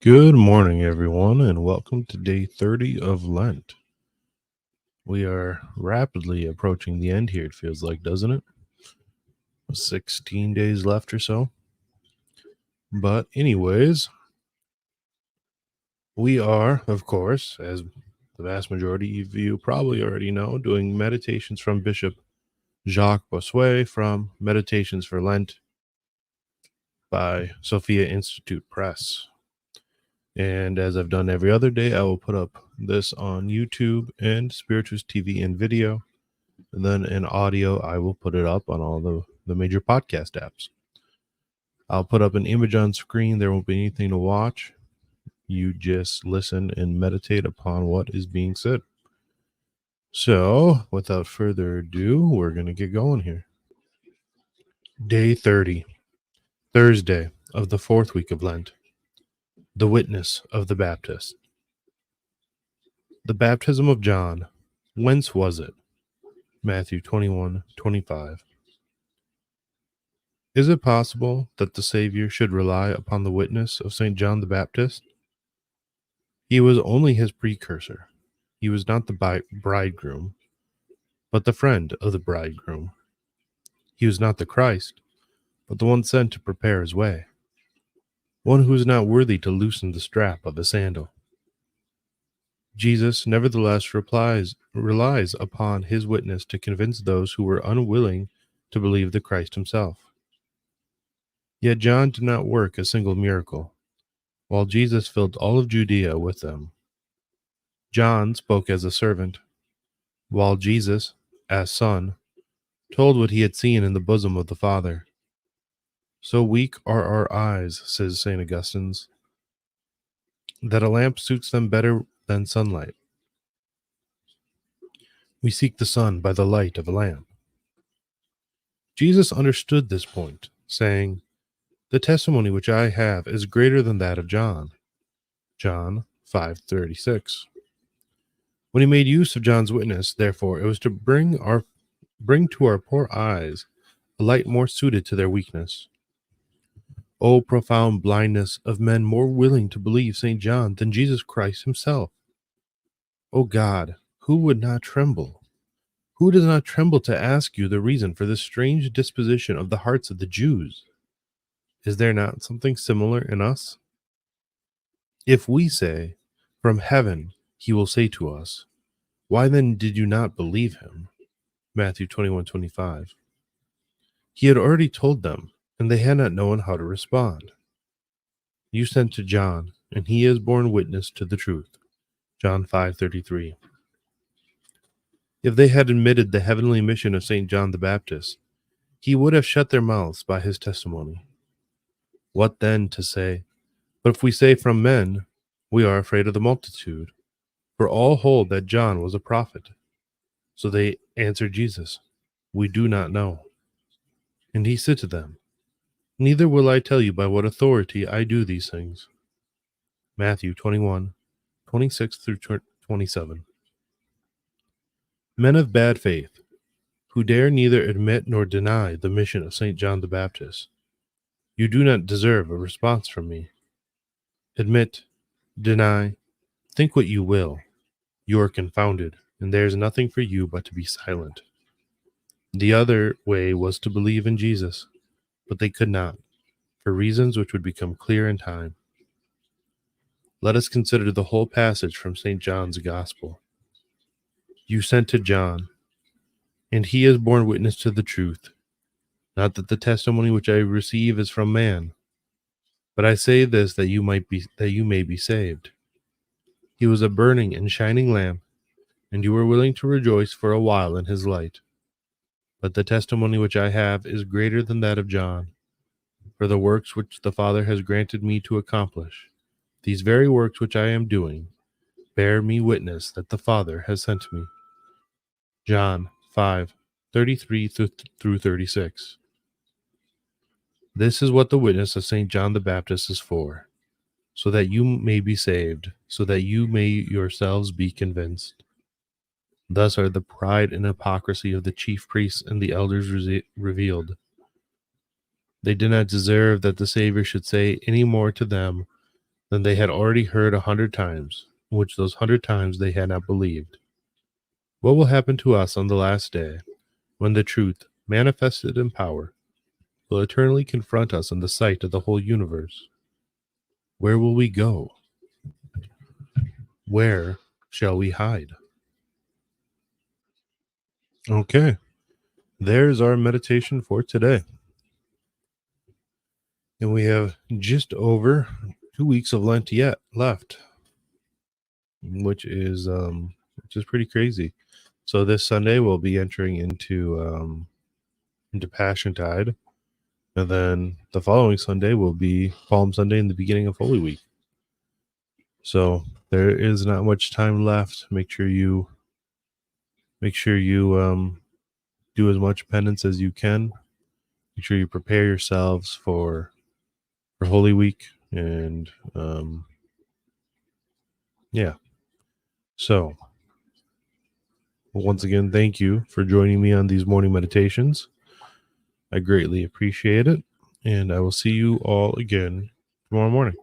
Good morning, everyone, and welcome to day 30 of Lent. We are rapidly approaching the end here, it feels like, doesn't it? 16 days left or so. But anyways, we are, of course, as the vast majority of you probably already know, doing meditations from Bishop Jacques Bossuet from Meditations for Lent by Sophia Institute Press. And as I've done every other day, I will put up this on YouTube and Spiritus TV and video. And then in audio, I will put it up on all the major podcast apps. I'll put up an image on screen. There won't be anything to watch. You just listen and meditate upon what is being said. So, without further ado, we're going to get going here. Day 30, Thursday of the fourth week of Lent. The witness of the Baptist. The baptism of John, whence was it? Matthew 21:25. Is it possible that the Savior should rely upon the witness of St. John the Baptist? He was only his precursor. He was not the bridegroom, but the friend of the bridegroom. He was not the Christ, but the one sent to prepare his way, one who is not worthy to loosen the strap of a sandal. Jesus nevertheless relies upon his witness to convince those who were unwilling to believe the Christ himself. Yet John did not work a single miracle, while Jesus filled all of Judea with them. John spoke as a servant, while Jesus, as son, told what he had seen in the bosom of the Father. So weak are our eyes, says St. Augustine, that a lamp suits them better than sunlight. We seek the sun by the light of a lamp. Jesus understood this point, saying, "The testimony which I have is greater than that of John." John 5:36. When he made use of John's witness, therefore, it was to bring to our poor eyes a light more suited to their weakness. O profound blindness of men more willing to believe St. John than Jesus Christ himself! O God, who would not tremble? Who does not tremble to ask you the reason for this strange disposition of the hearts of the Jews? Is there not something similar in us? If we say, "From heaven," he will say to us, "Why then did you not believe him?" Matthew 21:25. He had already told them, and they had not known how to respond. You sent to John, and he has borne witness to the truth. John 5:33. If they had admitted the heavenly mission of St. John the Baptist, he would have shut their mouths by his testimony. What then to say? But if we say from men, we are afraid of the multitude, for all hold that John was a prophet. So they answered Jesus, "We do not know." And he said to them, "Neither will I tell you by what authority I do these things." Matthew 21:26 through 27. Men of bad faith, who dare neither admit nor deny the mission of St. John the Baptist, you do not deserve a response from me. Admit, deny, think what you will. You are confounded, and there is nothing for you but to be silent. The other way was to believe in Jesus, but they could not, for reasons which would become clear in time. Let us consider the whole passage from St. John's Gospel. You sent to John, and he has borne witness to the truth, not that the testimony which I receive is from man, but I say this that you may be saved. He was a burning and shining lamp, and you were willing to rejoice for a while in his light. But the testimony which I have is greater than that of John, for the works which the Father has granted me to accomplish, these very works which I am doing, bear me witness that the Father has sent me. John 5:33 through 36. This is what the witness of St. John the Baptist is for, so that you may be saved, so that you may yourselves be convinced. Thus are the pride and hypocrisy of the chief priests and the elders revealed. They did not deserve that the Savior should say any more to them than they had already heard 100 times, which those 100 times they had not believed. What will happen to us on the last day, when the truth, manifested in power, will eternally confront us in the sight of the whole universe? Where will we go? Where shall we hide? Okay, there's our meditation for today. And we have just over 2 weeks of Lent yet left, which is pretty crazy. So this Sunday we'll be entering into Passiontide, and then the following Sunday will be Palm Sunday and the beginning of Holy Week. So there is not much time left. Make sure you do as much penance as you can. Make sure you prepare yourselves for Holy Week, and yeah. So once again, thank you for joining me on these morning meditations. I greatly appreciate it, and I will see you all again tomorrow morning.